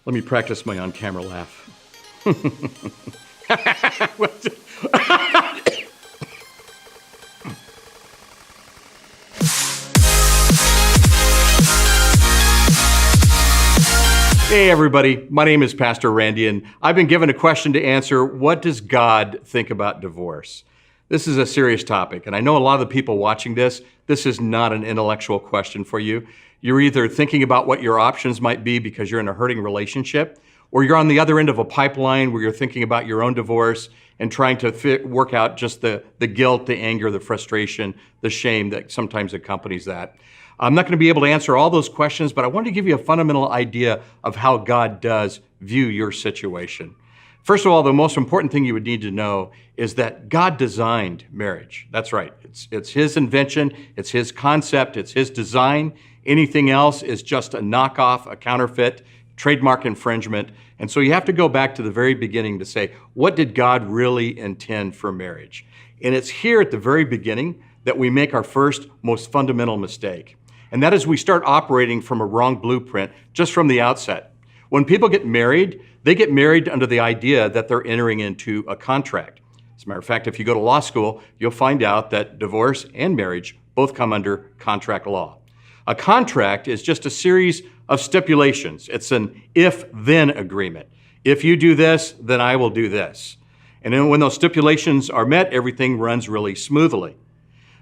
Let me practice my on-camera laugh. Hey everybody, my name is Pastor Randy and I've been given a question to answer. What does God think about divorce? This is a serious topic, and I know a lot of the people watching this is not an intellectual question for you. You're either thinking about what your options might be because you're in a hurting relationship, or you're on the other end of a pipeline where you're thinking about your own divorce and trying to work out just the guilt, the anger, the frustration, the shame that sometimes accompanies that. I'm not going to be able to answer all those questions, but I want to give you a fundamental idea of how God does view your situation. First of all, the most important thing you would need to know is that God designed marriage. That's right. It's His invention, it's His concept, it's His design. Anything else is just a knockoff, a counterfeit, trademark infringement. And so you have to go back to the very beginning to say, what did God really intend for marriage? And it's here at the very beginning that we make our first, most fundamental mistake. And that is we start operating from a wrong blueprint just from the outset. When people get married, they get married under the idea that they're entering into a contract. As a matter of fact, if you go to law school, you'll find out that divorce and marriage both come under contract law. A contract is just a series of stipulations. It's an if-then agreement. If you do this, then I will do this. And then when those stipulations are met, everything runs really smoothly.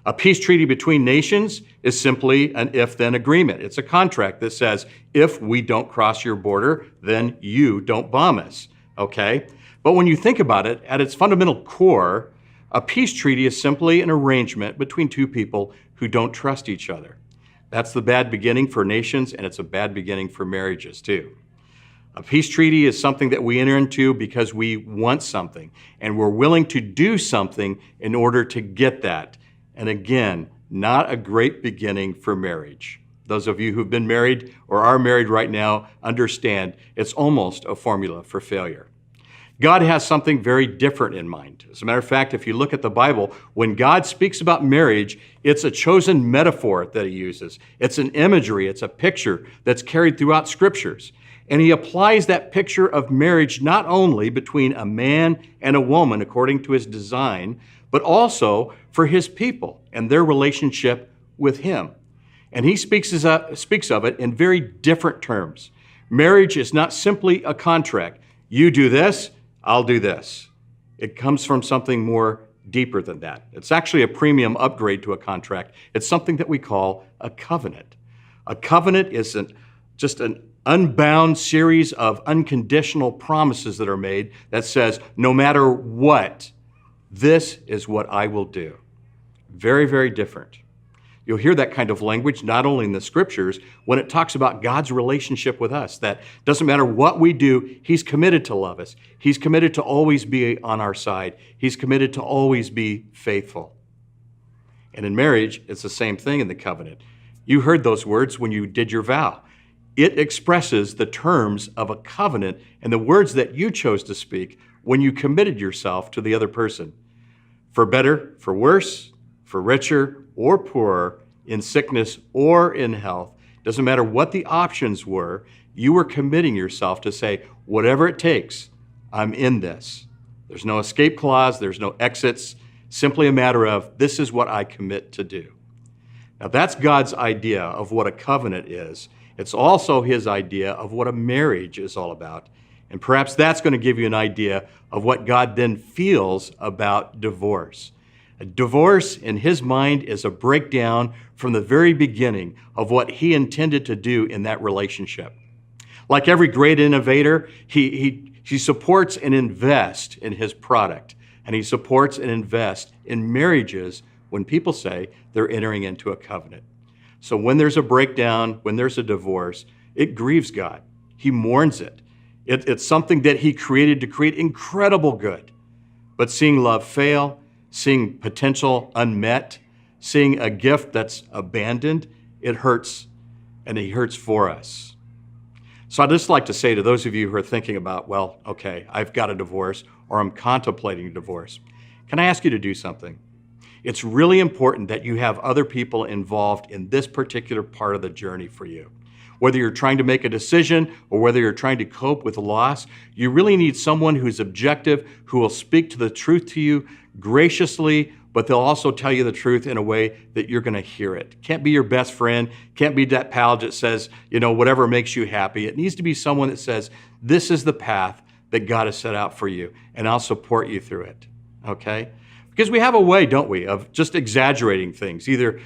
A peace treaty between nations is simply an if-then agreement. It's a contract that says, if we don't cross your border, then you don't bomb us, okay? But when you think about it, at its fundamental core, a peace treaty is simply an arrangement between two people who don't trust each other. That's the bad beginning for nations, and it's a bad beginning for marriages too. A peace treaty is something that we enter into because we want something, and we're willing to do something in order to get that. And again, not a great beginning for marriage. Those of you who've been married or are married right now understand it's almost a formula for failure. God has something very different in mind. As a matter of fact, if you look at the Bible, when God speaks about marriage, it's a chosen metaphor that He uses. It's an imagery, it's a picture that's carried throughout scriptures. And He applies that picture of marriage not only between a man and a woman according to His design, but also for His people and their relationship with Him. And He speaks of it in very different terms. Marriage is not simply a contract. You do this, I'll do this. It comes from something more deeper than that. It's actually a premium upgrade to a contract. It's something that we call a covenant. A covenant is just an unbound series of unconditional promises that are made that says, no matter what, this is what I will do. Very, very different. You'll hear that kind of language not only in the scriptures, when it talks about God's relationship with us, that doesn't matter what we do, He's committed to love us. He's committed to always be on our side. He's committed to always be faithful. And in marriage, it's the same thing in the covenant. You heard those words when you did your vow. It expresses the terms of a covenant and the words that you chose to speak when you committed yourself to the other person. For better, for worse, for richer or poorer, in sickness or in health, doesn't matter what the options were, you were committing yourself to say, whatever it takes, I'm in this. There's no escape clause, there's no exits, simply a matter of, this is what I commit to do. Now that's God's idea of what a covenant is. It's also His idea of what a marriage is all about. And perhaps that's going to give you an idea of what God then feels about divorce. A divorce, in His mind, is a breakdown from the very beginning of what He intended to do in that relationship. Like every great innovator, he supports and invests in his product. And He supports and invests in marriages when people say they're entering into a covenant. So when there's a breakdown, when there's a divorce, it grieves God. He mourns it. It's something that He created to create incredible good. But seeing love fail, seeing potential unmet, seeing a gift that's abandoned, it hurts, and He hurts for us. So I'd just like to say to those of you who are thinking about, well, okay, I've got a divorce, or I'm contemplating a divorce, can I ask you to do something? It's really important that you have other people involved in this particular part of the journey for you. whether you're trying to make a decision or whether you're trying to cope with loss, you really need someone who's objective, who will speak to the truth to you graciously, but they'll also tell you the truth in a way that you're gonna hear it. Can't be your best friend, can't be that pal that says, whatever makes you happy. It needs to be someone that says, this is the path that God has set out for you, and I'll support you through it, okay? Because we have a way, don't we, of just exaggerating things. Either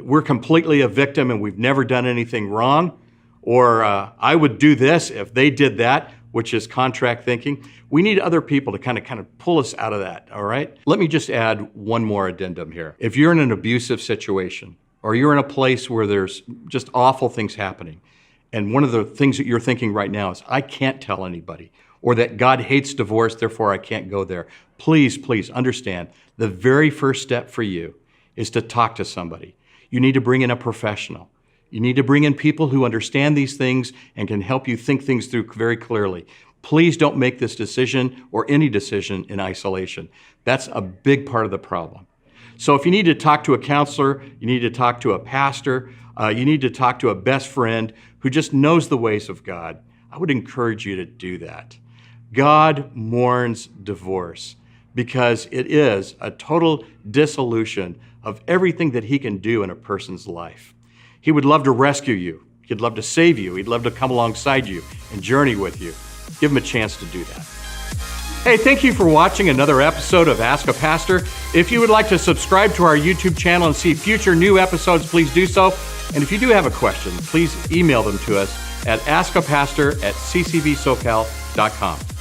we're completely a victim and we've never done anything wrong, or I would do this if they did that, which is contract thinking. We need other people to kind of pull us out of that, all right? Let me just add one more addendum here. If you're in an abusive situation, or you're in a place where there's just awful things happening, and one of the things that you're thinking right now is, I can't tell anybody, or that God hates divorce, therefore I can't go there. Please, please understand, the very first step for you is to talk to somebody. You need to bring in a professional. You need to bring in people who understand these things and can help you think things through very clearly. Please don't make this decision or any decision in isolation. That's a big part of the problem. So if you need to talk to a counselor, you need to talk to a pastor, you need to talk to a best friend who just knows the ways of God, I would encourage you to do that. God mourns divorce because it is a total dissolution of everything that he can do in a person's life. He would love to rescue you. He'd love to save you. He'd love to come alongside you and journey with you. Give him a chance to do that. Hey, thank you for watching another episode of Ask a Pastor. If you would like to subscribe to our YouTube channel and see future new episodes, please do so. And if you do have a question, please email them to us at askapastor@ccbsocal.com.